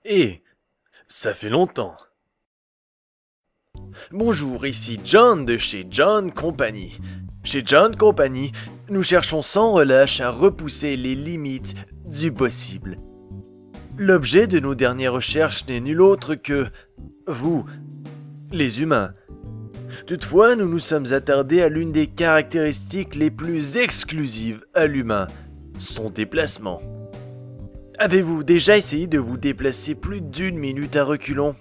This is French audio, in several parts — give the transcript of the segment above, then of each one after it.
Eh, ça fait longtemps. Bonjour, ici John de chez John Company. Chez John Company, nous cherchons sans relâche à repousser les limites du possible. L'objet de nos dernières recherches n'est nul autre que vous, les humains. Toutefois, nous nous sommes attardés à l'une des caractéristiques les plus exclusives à l'humain, son déplacement. Avez-vous déjà essayé de vous déplacer plus d'une minute à reculons?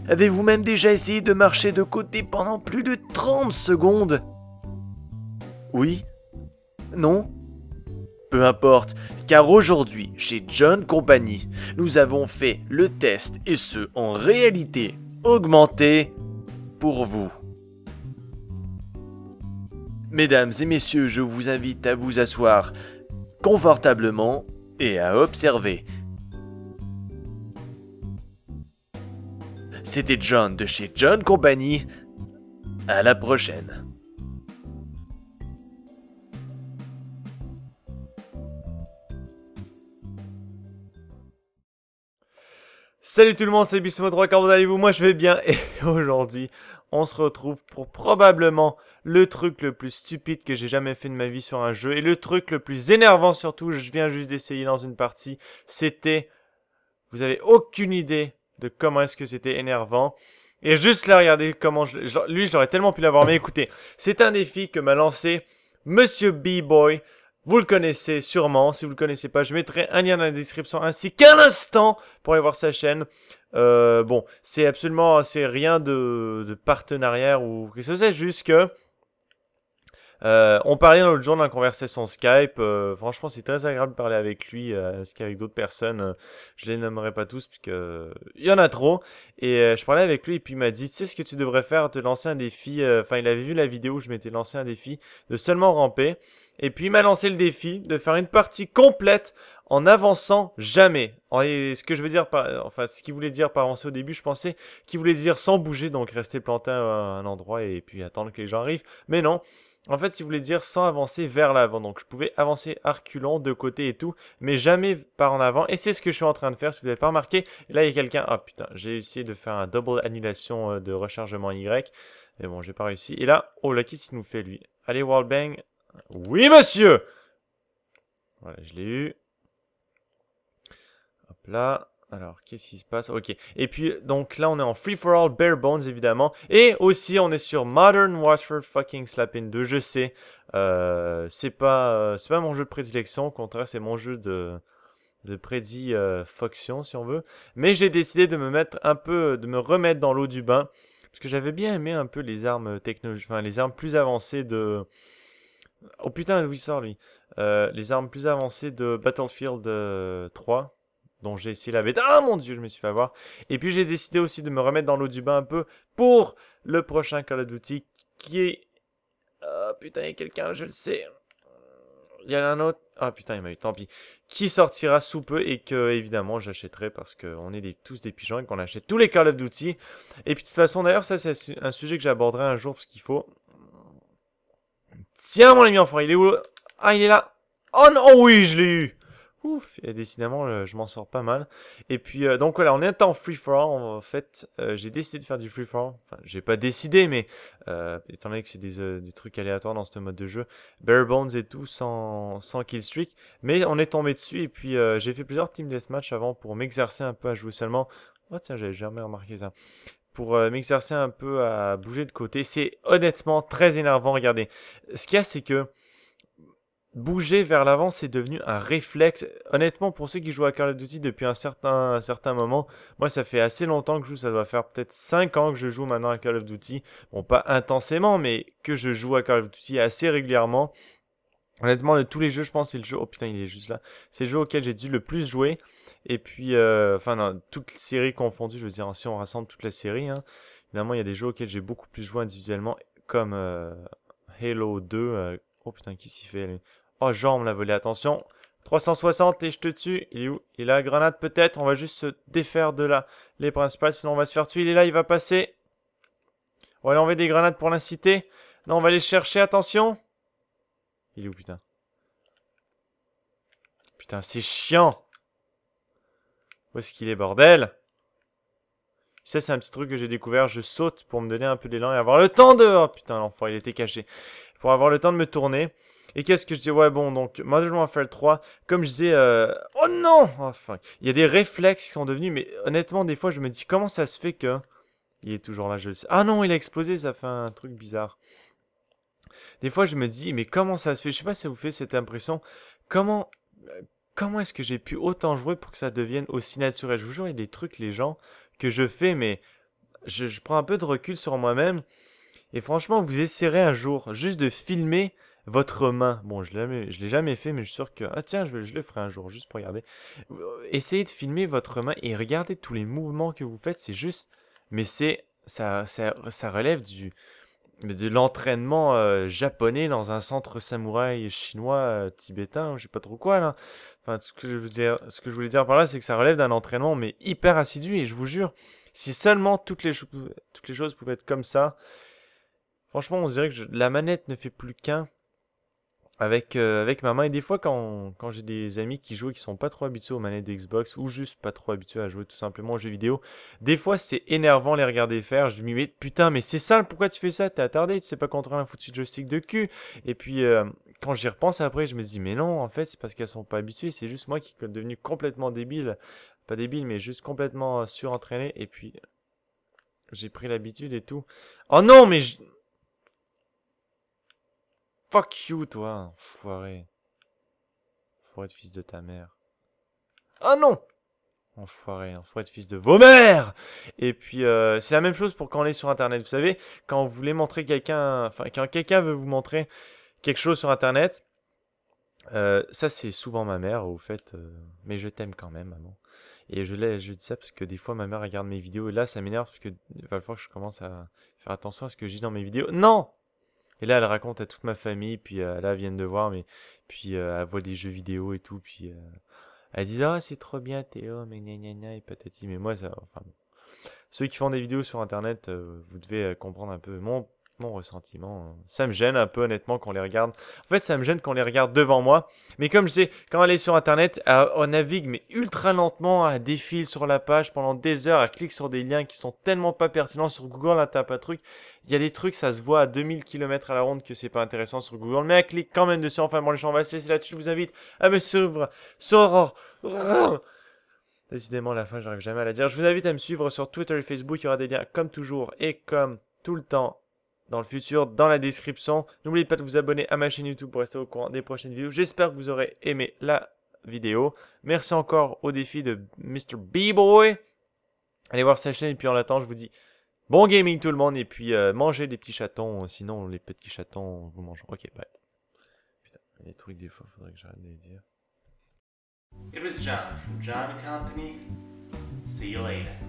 Avez-vous même déjà essayé de marcher de côté pendant plus de 30 secondes? Oui? Non? Peu importe, car aujourd'hui, chez John Company, nous avons fait le test, et ce, en réalité augmentée, pour vous. Mesdames et messieurs, je vous invite à vous asseoir confortablement et à observer. C'était John de chez John Company. À la prochaine. Salut tout le monde, c'est Bismo3, comment allez-vous? Moi je vais bien et aujourd'hui on se retrouve pour probablement le truc le plus stupide que j'ai jamais fait de ma vie sur un jeu et le truc le plus énervant surtout, je viens juste d'essayer dans une partie, c'était, vous avez aucune idée de comment est-ce que c'était énervant. Et juste là, regardez comment lui j'aurais tellement pu l'avoir, mais écoutez, c'est un défi que m'a lancé Monsieur B-Boy. Vous le connaissez sûrement, si vous le connaissez pas, je mettrai un lien dans la description ainsi qu'un instant pour aller voir sa chaîne. Bon, c'est rien de partenariat ou quelque chose, c'est juste que on parlait l'autre jour dans la conversation Skype. Franchement, c'est très agréable de parler avec lui, ainsi qu'avec d'autres personnes. Je les nommerai pas tous, puisque il y en a trop. Et je parlais avec lui, et puis il m'a dit, tu sais ce que tu devrais faire, te lancer un défi. Enfin, il avait vu la vidéo où je m'étais lancé un défi de seulement ramper. Et puis il m'a lancé le défi de faire une partie complète en avançant jamais. Et ce que je veux dire enfin, ce qu'il voulait dire par avancer au début, je pensais qu'il voulait dire sans bouger, donc rester planté à un endroit et puis attendre que les gens arrivent. Mais non. En fait, il voulait dire sans avancer vers l'avant. Donc, je pouvais avancer à reculons, de côté et tout, mais jamais par en avant. Et c'est ce que je suis en train de faire, si vous n'avez pas remarqué. Et là, il y a quelqu'un... Ah putain, j'ai essayé de faire un double annulation de rechargement Y. Mais bon, j'ai pas réussi. Et là, oh là, qu'est-ce qu'il nous fait, lui? Allez, Wallbang. Oui, monsieur! Voilà, je l'ai eu. Hop là. Alors, qu'est-ce qui se passe? Ok. Et puis, donc là, on est en free-for-all bare bones, évidemment. Et aussi, on est sur Modern Warfare fucking Slapping 2. Je sais, c'est pas mon jeu de prédilection. Au contraire, c'est mon jeu de prédilection, si on veut. Mais j'ai décidé de me mettre un peu, de me remettre dans l'eau du bain. Parce que j'avais bien aimé un peu les armes technologiques, enfin, les armes plus avancées de... Oh putain, d'où il sort, lui? Les armes plus avancées de Battlefield 3. Dont j'ai essayé la bêta. Ah mon dieu, je me suis fait avoir. Et puis j'ai décidé aussi de me remettre dans l'eau du bain un peu pour le prochain Call of Duty qui est... Ah putain, il y a quelqu'un, je le sais. Il y en a un autre. Ah putain, il m'a eu, tant pis. Qui sortira sous peu et que évidemment j'achèterai parce qu'on est tous des pigeons et qu'on achète tous les Call of Duty. Et puis de toute façon, d'ailleurs, ça c'est un sujet que j'aborderai un jour parce qu'il faut... Tiens mon ami enfant, il est où? Ah, il est là. Oh non, oh oui, je l'ai eu. Ouf, et décidément, je m'en sors pas mal. Et puis, donc voilà, on est en free-for-all. En fait, j'ai décidé de faire du free-for-all. Enfin, j'ai pas décidé, mais étant donné que c'est des trucs aléatoires dans ce mode de jeu, bare bones et tout, sans kill streak. Mais on est tombé dessus, et puis j'ai fait plusieurs team deathmatch avant pour m'exercer un peu à jouer seulement. Oh tiens, j'avais jamais remarqué ça. Pour m'exercer un peu à bouger de côté. C'est honnêtement très énervant, regardez. Ce qu'il y a, c'est que bouger vers l'avant, c'est devenu un réflexe. Honnêtement, pour ceux qui jouent à Call of Duty depuis un certain moment, moi, ça fait assez longtemps que je joue. Ça doit faire peut-être 5 ans que je joue maintenant à Call of Duty. Bon, pas intensément, mais que je joue à Call of Duty assez régulièrement. Honnêtement, de tous les jeux, je pense que c'est le jeu... Oh putain, il est juste là. C'est le jeu auquel j'ai dû le plus jouer. Et puis, enfin, non, toutes les séries confondues, je veux dire, si on rassemble toute la série, hein, évidemment, il y a des jeux auxquels j'ai beaucoup plus joué individuellement, comme Halo 2. Oh putain, qu'est-ce qu'il fait, lui? Oh, genre, on me l'a volé, attention. 360 et je te tue. Il est où? Il a la grenade peut-être. On va juste se défaire de là. Les principales, sinon on va se faire tuer. Il est là, il va passer. On va aller enlever des grenades pour l'inciter. Non, on va aller chercher, attention. Il est où, putain? Putain, c'est chiant. Où est-ce qu'il est, bordel? Ça, c'est un petit truc que j'ai découvert. Je saute pour me donner un peu d'élan et avoir le temps de... Oh putain, l'enfoiré, il était caché. Pour avoir le temps de me tourner. Et qu'est-ce que je dis? Ouais, bon, donc, Modern Warfare 3, comme je disais... Oh non! Enfin, il y a des réflexes qui sont devenus... Mais honnêtement, des fois, je me dis, comment ça se fait que... Il est toujours là, je le sais. Ah non, il a explosé, ça fait un truc bizarre. Des fois, je me dis, mais comment ça se fait? Je sais pas si ça vous fait cette impression. Comment... Comment est-ce que j'ai pu autant jouer pour que ça devienne aussi naturel? Je vous jure, il y a des trucs, les gens, que je fais, mais je prends un peu de recul sur moi-même. Et franchement, vous essayerez un jour juste de filmer votre main. Bon, je l'ai jamais fait, mais je suis sûr que... Ah tiens, je le ferai un jour, juste pour regarder. Essayez de filmer votre main et regardez tous les mouvements que vous faites. C'est juste... Mais c'est... Ça relève de l'entraînement japonais dans un centre samouraï chinois, tibétain, je sais pas trop quoi là. Enfin, ce que je voulais dire par là, c'est que ça relève d'un entraînement mais hyper assidu et je vous jure, si seulement toutes les choses pouvaient être comme ça, franchement, on dirait que la manette ne fait plus qu'un avec ma main. Et des fois, quand j'ai des amis qui jouent et qui sont pas trop habitués aux manettes de Xbox ou juste pas trop habitués à jouer tout simplement aux jeux vidéo, des fois c'est énervant les regarder faire. Je me dis, mais putain, mais c'est ça, pourquoi tu fais ça? T'es attardé, tu sais pas contrôler un foutu joystick de cul. Et puis, quand j'y repense après, je me dis, mais non, en fait, c'est parce qu'elles sont pas habituées. C'est juste moi qui suis devenu complètement débile. Pas débile, mais juste complètement surentraîné. Et puis, j'ai pris l'habitude et tout. Oh non, mais fuck you, toi, enfoiré. Enfoiré de fils de ta mère. Ah non! Enfoiré, enfoiré de fils de vos mères! Et puis, c'est la même chose pour quand on est sur Internet. Vous savez, quand vous voulez montrer quelqu'un... Enfin, quand quelqu'un veut vous montrer quelque chose sur Internet, ça c'est souvent ma mère, au fait. Mais je t'aime quand même, maman. Et je dis ça parce que des fois, ma mère regarde mes vidéos. Et là, ça m'énerve parce que il va falloir que je commence à faire attention à ce que je dis dans mes vidéos. Non! Et là, elle raconte à toute ma famille, puis là, elle vient de voir, mais puis elle voit des jeux vidéo et tout, puis elle dit ah c'est trop bien Théo, mais gna gna gna et patati. Mais moi, ça, enfin, bon. Ceux qui font des vidéos sur Internet, vous devez comprendre un peu mon ressentiment. Ça me gêne un peu honnêtement qu'on les regarde. En fait, ça me gêne qu'on les regarde devant moi. Mais comme je sais, quand elle est sur Internet, on navigue mais ultra lentement, elle défile sur la page pendant des heures, elle clique sur des liens qui sont tellement pas pertinents. Sur Google, elle tape un truc. Il y a des trucs, ça se voit à 2000 km à la ronde que c'est pas intéressant sur Google. Mais elle clique quand même dessus. Enfin bon, les gens, on va se laisser là-dessus. Je vous invite à me suivre sur... Décidément, à la fin, j'arrive jamais à la dire. Je vous invite à me suivre sur Twitter et Facebook. Il y aura des liens comme toujours et comme tout le temps dans le futur dans la description. N'oubliez pas de vous abonner à ma chaîne YouTube pour rester au courant des prochaines vidéos. J'espère que vous aurez aimé la vidéo. Merci encore au défi de Mr. B-Boy. Allez voir sa chaîne et puis en attendant, je vous dis bon gaming tout le monde et puis mangez des petits chatons. Sinon, les petits chatons vous mangent. Ok, bye. Putain, il y a des trucs des fois, faudrait que j'arrête de les dire. It was John from John Company. See you later.